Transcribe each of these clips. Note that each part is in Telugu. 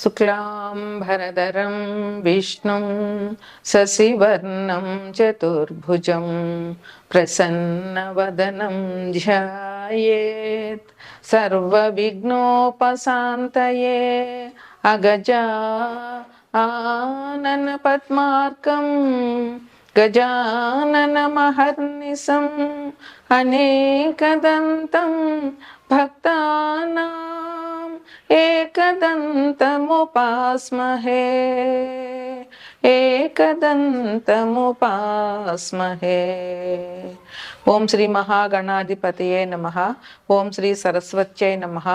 శుక్లాంబరధరం విష్ణుం శశివర్ణం చతుర్భుజం ప్రసన్నవదనం ధ్యాయేత్ సర్వవిఘ్నోపశాంతయే అగజా ఆనన పద్మార్కం గజాననమహర్నిశం అనేకదంతం భక్తానాం ఏకదంతముపాస్మహే ఏకదంతముపాస్మహే. ఓం శ్రీ మహాగణాధిపతయే నమః. ఓం శ్రీ సరస్వత్యై నమః.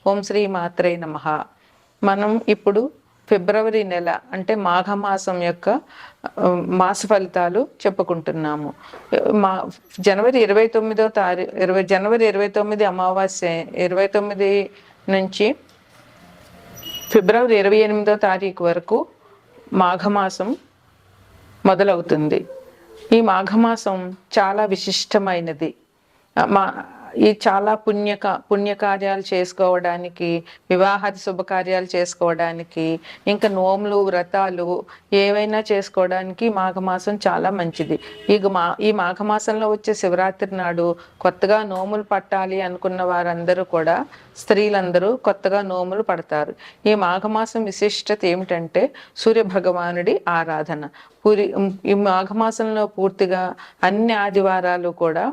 ఓం శ్రీ మాత్రే నమః. మనం ఇప్పుడు ఫిబ్రవరి నెల అంటే మాఘమాసం యొక్క మాస ఫలితాలు చెప్పుకుంటున్నాము. జనవరి 29 అమావాస్య 29 నుంచి ఫిబ్రవరి 28 వరకు మాఘమాసం మొదలవుతుంది. ఈ మాఘమాసం చాలా విశిష్టమైనది. ఈ చాలా పుణ్యకార్యాలు చేసుకోవడానికి, వివాహాది శుభకార్యాలు చేసుకోవడానికి, ఇంకా నోములు వ్రతాలు ఏవైనా చేసుకోవడానికి మాఘమాసం చాలా మంచిది. ఈ మాఘమాసంలో వచ్చే శివరాత్రి నాడు కొత్తగా నోములు పట్టాలి అనుకున్న వారందరూ కూడా, స్త్రీలందరూ కొత్తగా నోములు పడతారు. ఈ మాఘమాసం విశిష్టత ఏమిటంటే సూర్య భగవానుడి ఆరాధన. ఈ మాఘమాసంలో పూర్తిగా అన్ని ఆదివారాలు కూడా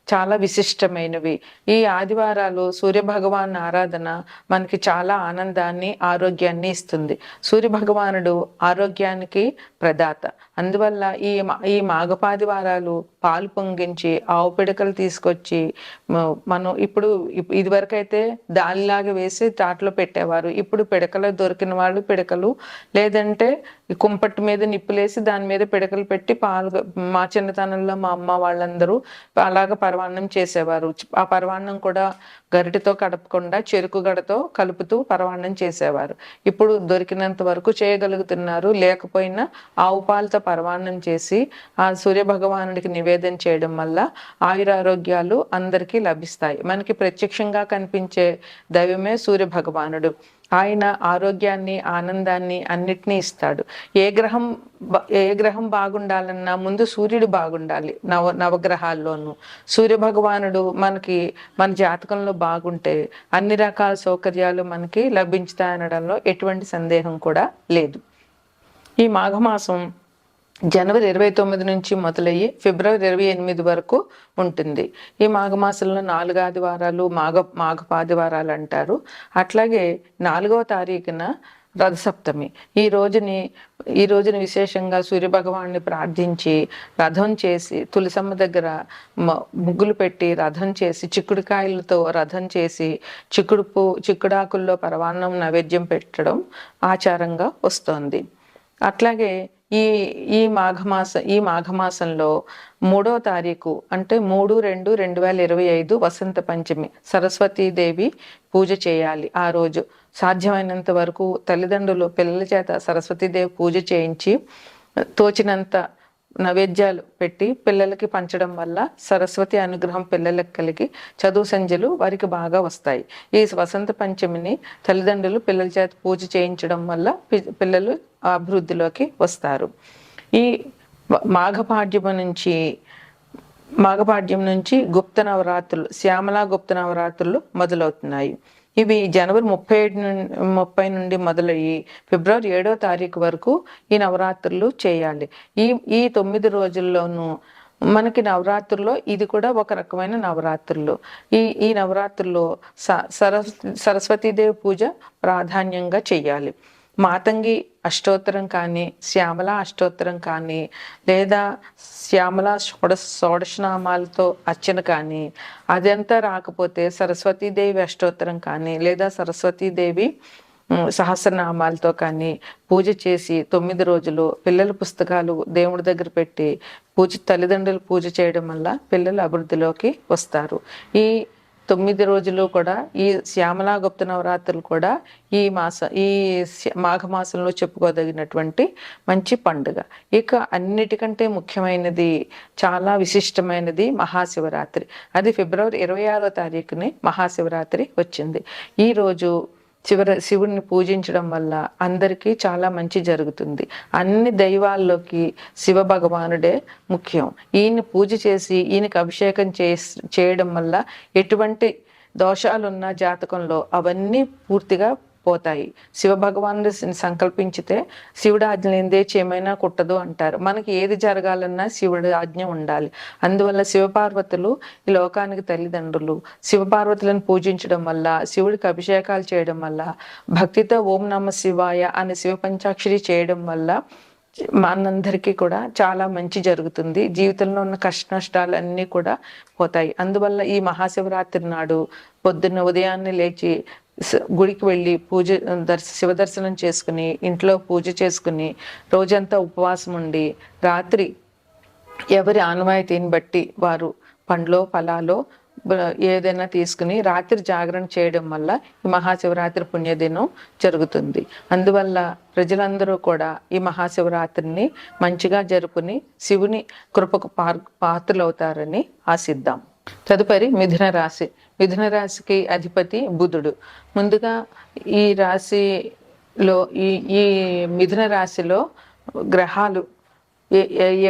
చాలా విశిష్టమైనవి. ఈ ఆదివారాలు సూర్యభగవాన్ ఆరాధన మనకి చాలా ఆనందాన్ని, ఆరోగ్యాన్ని ఇస్తుంది. సూర్యభగవానుడు ఆరోగ్యానికి ప్రదాత. అందువల్ల ఈ మాఘపాదివారాలు పాలు పొంగించి ఆవు పిడకలు తీసుకొచ్చి మనం ఇదివరకు అయితే దానిలాగా వేసి తాటలో పెట్టేవారు. ఇప్పుడు పిడకలు దొరికిన వాళ్ళు పిడకలు, లేదంటే కుంపటి మీద నిప్పులేసి దాని మీద పిడకలు పెట్టి పాలు, మా చిన్నతనంలో మా అమ్మ వాళ్ళందరూ అలాగ పరవాన్నం చేసేవారు. ఆ పరవాన్నం కూడా గరిటెతో కడపకుండా చెరుకు గడతో కలుపుతూ పరవాన్నం చేసేవారు. ఇప్పుడు దొరికినంత వరకు చేయగలుగుతున్నారు. లేకపోయినా ఆవు పాలతో పరవాన్నం చేసి ఆ సూర్య భగవానుడికి నివేదన చేయడం వల్ల ఆయురారోగ్యాలు అందరికీ లభిస్తాయి. మనకి ప్రత్యక్షంగా కనిపించే దైవమే సూర్య భగవానుడు. ఆయన ఆరోగ్యాన్ని, ఆనందాన్ని అన్నిటినీ ఇస్తాడు. ఏ గ్రహం బాగుండాలన్నా ముందు సూర్యుడు బాగుండాలి. నవగ్రహాల్లోనూ సూర్య భగవానుడు మన జాతకంలో బాగుంటే అన్ని రకాల సౌకర్యాలు మనకి లభించుతాయనడంలో ఎటువంటి సందేహం కూడా లేదు. ఈ మాఘమాసం జనవరి 29 నుంచి మొదలయ్యి ఫిబ్రవరి 28 వరకు ఉంటుంది. ఈ మాఘమాసంలో 4 ఆదివారాలు మాఘపాదివారాలు అంటారు. అట్లాగే 4వ తారీఖున రథసప్తమి. ఈ రోజుని విశేషంగా సూర్యభగవాన్ని ప్రార్థించి రథం చేసి, తులసమ్మ దగ్గర ముగ్గులు పెట్టి రథం చేసి, చిక్కుడుకాయలతో రథం చేసి, చిక్కుడాకుల్లో పరవాన్నం నైవేద్యం పెట్టడం ఆచారంగా వస్తోంది. అట్లాగే ఈ మాఘమాసంలో 3వ తారీఖు అంటే 3/2/2025 వసంత పంచమి, సరస్వతీదేవి పూజ చేయాలి. ఆ రోజు సాధ్యమైనంత వరకు తల్లిదండ్రులు పిల్లల చేత సరస్వతీదేవి పూజ చేయించి తోచినంత నైవేద్యాలు పెట్టి పిల్లలకి పంచడం వల్ల సరస్వతి అనుగ్రహం పిల్లలకు కలిగి చదువు సంధ్యలు వారికి బాగా వస్తాయి. ఈ వసంత పంచమిని తల్లిదండ్రులు పిల్లల చేత పూజ చేయించడం వల్ల పిల్లలు అభివృద్ధిలోకి వస్తారు. ఈ మాఘపాడ్యం నుంచి గుప్త నవరాత్రులు, శ్యామలా గుప్త నవరాత్రులు మొదలవుతున్నాయి. ఇవి జనవరి 30 నుండి మొదలయ్యి ఫిబ్రవరి 7వ తారీఖు వరకు ఈ నవరాత్రులు చేయాలి. ఈ 9 రోజుల్లోనూ మనకి నవరాత్రుల్లో ఇది కూడా ఒక రకమైన నవరాత్రులు. ఈ నవరాత్రుల్లో సరస్వతీదేవి పూజ ప్రాధాన్యంగా చెయ్యాలి. మాతంగి అష్టోత్తరం కానీ, శ్యామల అష్టోత్తరం కానీ, లేదా శ్యామల షోడశనామాలతో అర్చన కానీ, అదంతా రాకపోతే సరస్వతీదేవి అష్టోత్తరం కానీ, లేదా సరస్వతీదేవి సహస్రనామాలతో కానీ పూజ చేసి 9 రోజులు పిల్లల పుస్తకాలు దేవుడి దగ్గర పెట్టి తల్లిదండ్రులు పూజ చేయడం వల్ల పిల్లలు అభివృద్ధిలోకి వస్తారు. ఈ 9 రోజులు కూడా ఈ శ్యామలా గుప్త నవరాత్రులు కూడా ఈ మాఘమాసంలో చెప్పుకోదగినటువంటి మంచి పండుగ. ఇక అన్నిటికంటే ముఖ్యమైనది, చాలా విశిష్టమైనది మహాశివరాత్రి. అది ఫిబ్రవరి 26వ తారీఖుని మహాశివరాత్రి వచ్చింది. ఈరోజు శివుడిని పూజించడం వల్ల అందరికీ చాలా మంచి జరుగుతుంది. అన్ని దైవాల్లోకి శివ భగవానుడే ముఖ్యం. ఈయన్ని పూజ చేసి ఈయనకి అభిషేకం చేయడం వల్ల ఎటువంటి దోషాలున్న జాతకంలో అవన్నీ పూర్తిగా పోతాయి. శివ భగవానుడు సంకల్పించితే శివుడు ఆజ్ఞ లేనిదే ఏమైనా కుట్టదు అంటారు. మనకి ఏది జరగాలన్నా శివుడి ఆజ్ఞ ఉండాలి. అందువల్ల శివపార్వతులు ఈ లోకానికి తల్లిదండ్రులు. శివపార్వతులను పూజించడం వల్ల, శివుడికి అభిషేకాలు చేయడం వల్ల, భక్తితో ఓం నమ శివాయ అనే శివ పంచాక్షరి చేయడం వల్ల మనందరికీ కూడా చాలా మంచి జరుగుతుంది. జీవితంలో ఉన్న కష్ట నష్టాలన్నీ కూడా పోతాయి. అందువల్ల ఈ మహాశివరాత్రి నాడు పొద్దున్న ఉదయాన్నే లేచి గుడికి వెళ్ళి శివ దర్శనం చేసుకుని, ఇంట్లో పూజ చేసుకుని, రోజంతా ఉపవాసం ఉండి, రాత్రి ఎవరి ఆనవాయితీని బట్టి వారు పండ్లో ఫలాలో ఏదైనా తీసుకుని రాత్రి జాగరణ చేయడం వల్ల ఈ మహాశివరాత్రి పుణ్యదినం జరుగుతుంది. అందువల్ల ప్రజలందరూ కూడా ఈ మహాశివరాత్రిని మంచిగా జరుపుని శివుని కృపకు పాత్రలవుతారని ఆశిద్దాం. తదుపరి మిథున రాశి. మిథున రాశికి అధిపతి బుధుడు. ముందుగా ఈ రాశిలో ఈ మిథున రాశిలో గ్రహాలు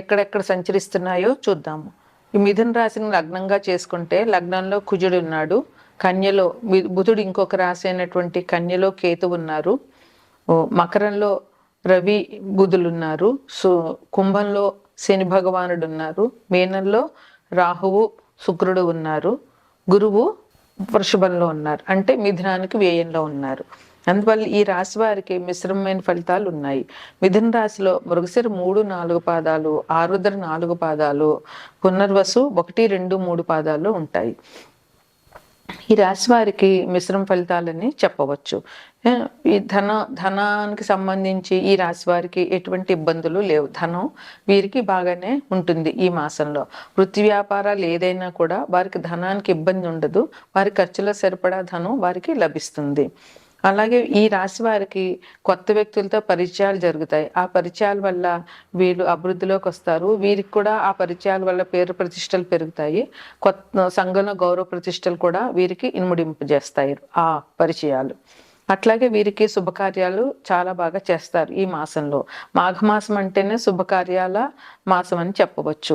ఎక్కడెక్కడ సంచరిస్తున్నాయో చూద్దాము. ఈ మిథున రాశిని లగ్నంగా చేసుకుంటే లగ్నంలో కుజుడు ఉన్నాడు. కన్యలో బుధుడు ఇంకొక రాశి అయినటువంటి కన్యలో కేతు ఉన్నారు. మకరంలో రవి బుధులు ఉన్నారు. కుంభంలో శని భగవానుడు ఉన్నారు. మీనంలో రాహువు శుక్రుడు ఉన్నారు. గురువు వృషభంలో ఉన్నారు. అంటే మిథునానికి వ్యయంలో ఉన్నారు. అందువల్ల ఈ రాశి వారికి మిశ్రమమైన ఫలితాలు ఉన్నాయి. మిథున రాశిలో మృగశిర 3, 4 పాదాలు, ఆరుద్ర 4 పాదాలు, పునర్వసు 1, 2, 3 పాదాలు ఉంటాయి. ఈ రాశి వారికి మిశ్రమ ఫలితాలని చెప్పవచ్చు. ఈ ధనానికి సంబంధించి ఈ రాశి వారికి ఎటువంటి ఇబ్బందులు లేవు. ధనం వీరికి బాగానే ఉంటుంది. ఈ మాసంలో వృత్తి వ్యాపారాలు ఏదైనా కూడా వారికి ధనానికి ఇబ్బంది ఉండదు. వారి ఖర్చుల సరిపడా ధనం వారికి లభిస్తుంది. అలాగే ఈ రాశి వారికి కొత్త వ్యక్తులతో పరిచయాలు జరుగుతాయి. ఆ పరిచయాల వల్ల వీళ్ళు అభివృద్ధిలోకి వస్తారు. వీరికి కూడా ఆ పరిచయాల వల్ల పేరు ప్రతిష్టలు పెరుగుతాయి. కొత్త సంఘంలో గౌరవ ప్రతిష్టలు కూడా వీరికి ఇనుముడింపజేస్తాయి ఆ పరిచయాలు. అట్లాగే వీరికి శుభకార్యాలు చాలా బాగా చేస్తారు ఈ మాసంలో. మాఘమాసం అంటేనే శుభకార్యాల మాసం అని చెప్పవచ్చు.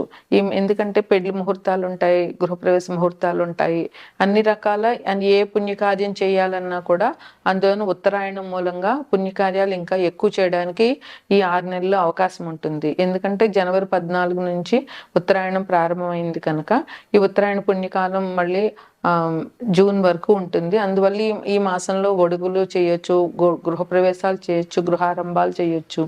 ఎందుకంటే పెళ్లి ముహూర్తాలు ఉంటాయి, గృహప్రవేశ ముహూర్తాలు ఉంటాయి, అన్ని రకాల ఏ పుణ్యకార్యం చేయాలన్నా కూడా అందులోనూ ఉత్తరాయణం మూలంగా పుణ్యకార్యాలు ఇంకా ఎక్కువ చేయడానికి ఈ 6 నెలల్లో అవకాశం ఉంటుంది. ఎందుకంటే జనవరి 14 నుంచి ఉత్తరాయణం ప్రారంభమైంది కనుక ఈ ఉత్తరాయణ పుణ్యకాలం మళ్ళీ జూన్ వరకు ఉంటుంది. అందువల్ల ఈ మాసంలో ఒడుగులు చేయొచ్చు, గృహప్రవేశాలు చేయొచ్చు, గృహారంభాలు చేయొచ్చు,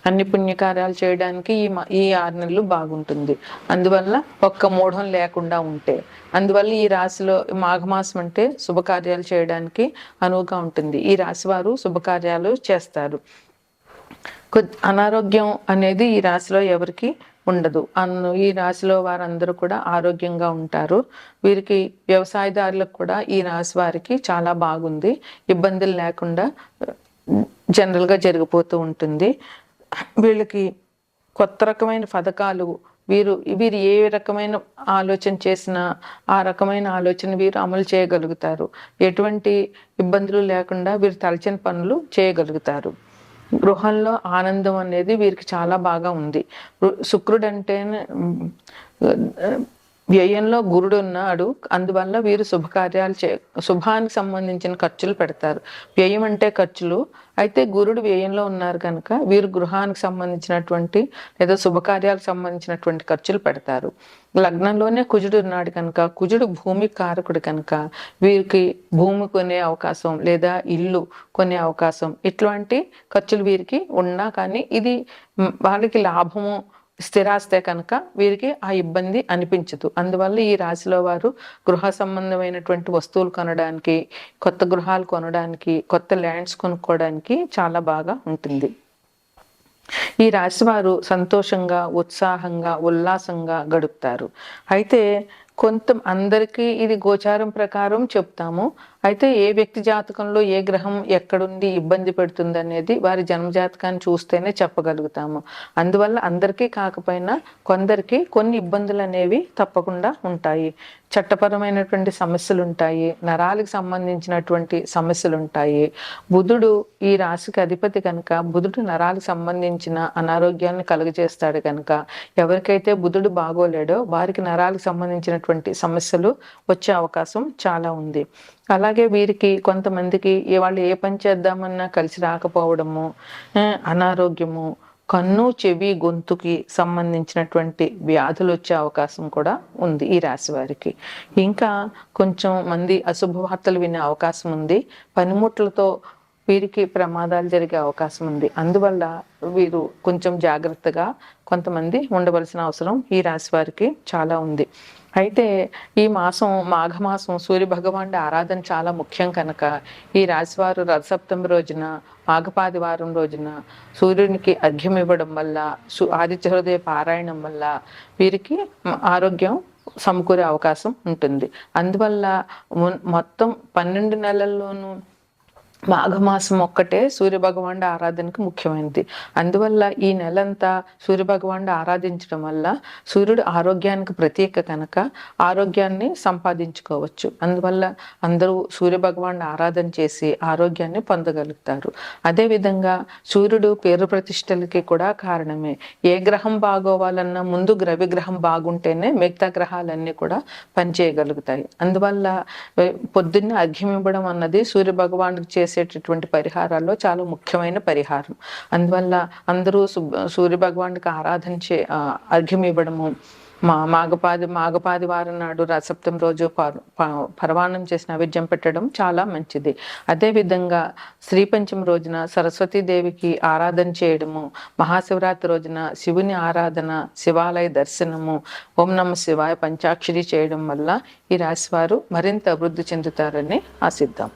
అన్ని పుణ్యకార్యాలు చేయడానికి ఈ 6 నెలలు బాగుంటుంది. అందువల్ల ఒక్క మూఢం లేకుండా ఉంటే, అందువల్ల ఈ రాశిలో మాఘమాసం అంటే శుభకార్యాలు చేయడానికి అనువుగా ఉంటుంది. ఈ రాశి వారు శుభకార్యాలు చేస్తారు. అనారోగ్యం అనేది ఈ రాశిలో ఎవరికి ఉండదు. ఈ రాశిలో వారందరూ కూడా ఆరోగ్యంగా ఉంటారు. వీరికి వ్యవసాయదారులకు కూడా ఈ రాశి వారికి చాలా బాగుంది. ఇబ్బందులు లేకుండా జనరల్గా జరిగిపోతూ ఉంటుంది. వీళ్ళకి కొత్త రకమైన పథకాలు వీరు ఏ రకమైన ఆలోచన చేసినా ఆ రకమైన ఆలోచన వీరు అమలు చేయగలుగుతారు. ఎటువంటి ఇబ్బందులు లేకుండా వీరు తలచిన పనులు చేయగలుగుతారు. గృహంలో ఆనందం అనేది వీరికి చాలా బాగా ఉంది. శుక్రుడు అంటే వ్యయంలో గురుడు ఉన్నాడు. అందువల్ల వీరు శుభకార్యాలు శుభానికి సంబంధించిన ఖర్చులు పెడతారు. వ్యయం అంటే ఖర్చులు. అయితే గురుడు వ్యయంలో ఉన్నారు కనుక వీరు గృహానికి సంబంధించినటువంటి లేదా శుభకార్యాలకు సంబంధించినటువంటి ఖర్చులు పెడతారు. లగ్నంలోనే కుజుడు ఉన్నాడు కనుక కుజుడు భూమి కారకుడు కనుక వీరికి భూమి కొనే అవకాశం లేదా ఇల్లు కొనే అవకాశం ఇట్లాంటి ఖర్చులు వీరికి ఉన్నా కానీ ఇది వాళ్ళకి లాభము స్థిరాస్తే కనుక వీరికి ఆ ఇబ్బంది అనిపించదు. అందువల్ల ఈ రాశిలో వారు గృహ సంబంధమైనటువంటి వస్తువులు కొనడానికి, కొత్త గృహాలు కొనడానికి, కొత్త ల్యాండ్స్ కొనుక్కోవడానికి చాలా బాగా ఉంటుంది. ఈ రాశి వారు సంతోషంగా, ఉత్సాహంగా, ఉల్లాసంగా గడుపుతారు. అయితే అందరికీ ఇది గోచారం ప్రకారం చెప్తాము. అయితే ఏ వ్యక్తి జాతకంలో ఏ గ్రహం ఎక్కడుండి ఇబ్బంది పెడుతుంది అనేది వారి జన్మజాతకాన్ని చూస్తేనే చెప్పగలుగుతాము. అందువల్ల అందరికీ కాకపోయినా కొందరికి కొన్ని ఇబ్బందులు అనేవి తప్పకుండా ఉంటాయి. చట్టపరమైనటువంటి సమస్యలు ఉంటాయి, నరాలకు సంబంధించినటువంటి సమస్యలు ఉంటాయి. బుధుడు ఈ రాశికి అధిపతి కనుక బుధుడు నరాలకు సంబంధించిన అనారోగ్యాన్ని కలుగజేస్తాడు కనుక ఎవరికైతే బుధుడు బాగోలేడో వారికి నరాలకు సంబంధించినటువంటి సమస్యలు వచ్చే అవకాశం చాలా ఉంది. అలాగే వీరికి కొంతమందికి వాళ్ళు ఏ పని చేద్దామన్నా కలిసి రాకపోవడము, అనారోగ్యము, కన్ను చెవి గొంతుకి సంబంధించినటువంటి వ్యాధులు వచ్చే అవకాశం కూడా ఉంది ఈ రాశి వారికి. ఇంకా కొంచెం మంది అశుభవార్తలు వినే అవకాశం ఉంది. పనిముట్లతో వీరికి ప్రమాదాలు జరిగే అవకాశం ఉంది. అందువల్ల వీరు కొంచెం జాగ్రత్తగా కొంతమంది ఉండవలసిన అవసరం ఈ రాశి వారికి చాలా ఉంది. అయితే ఈ మాసం మాఘమాసం సూర్య భగవానుడి ఆరాధన చాలా ముఖ్యం కనుక ఈ రాశివారు రథసప్తమి రోజున మాఘపాదివారం రోజున సూర్యునికి అర్ఘ్యం ఇవ్వడం వల్ల ఆదిత్య హృదయ పారాయణం వల్ల వీరికి ఆరోగ్యం సమకూరే అవకాశం ఉంటుంది. అందువల్ల మొత్తం 12 నెలల్లోనూ మాఘమాసం ఒక్కటే సూర్యభగవానుడి ఆరాధనకు ముఖ్యమైనది. అందువల్ల ఈ నెలంతా సూర్యభగవానుడి ఆరాధించడం వల్ల సూర్యుడు ఆరోగ్యానికి ప్రతీక కనుక ఆరోగ్యాన్ని సంపాదించుకోవచ్చు. అందువల్ల అందరూ సూర్యభగవానుడి ఆరాధన చేసి ఆరోగ్యాన్ని పొందగలుగుతారు. అదేవిధంగా సూర్యుడు పేరు ప్రతిష్టలకి కూడా కారణమే. ఏ గ్రహం బాగోవాలన్నా ముందు గ్రవిగ్రహం బాగుంటేనే మిగతా గ్రహాలన్నీ కూడా పనిచేయగలుగుతాయి. అందువల్ల పొద్దున్నే అర్ఘ్యం ఇవ్వడం అన్నది సూర్యభగవానుడికి చేసేటటువంటి పరిహారాల్లో చాలా ముఖ్యమైన పరిహారం. అందువల్ల అందరూ సూర్య భగవానుడికి ఆరాధన అర్ఘ్యం ఇవ్వడము, మాఘపాది వారం నాడు రథసప్తమి రోజు పరవాన్నం చేసి నైవేద్యం పెట్టడం చాలా మంచిది. అదేవిధంగా శ్రీ పంచమి రోజున సరస్వతీదేవికి ఆరాధన చేయడము, మహాశివరాత్రి రోజున శివుని ఆరాధన, శివాలయ దర్శనము, ఓం నమః శివాయ పంచాక్షరి చేయడం వల్ల ఈ రాశివారు మరింత అభివృద్ధి చెందుతారని ఆశిద్దాం.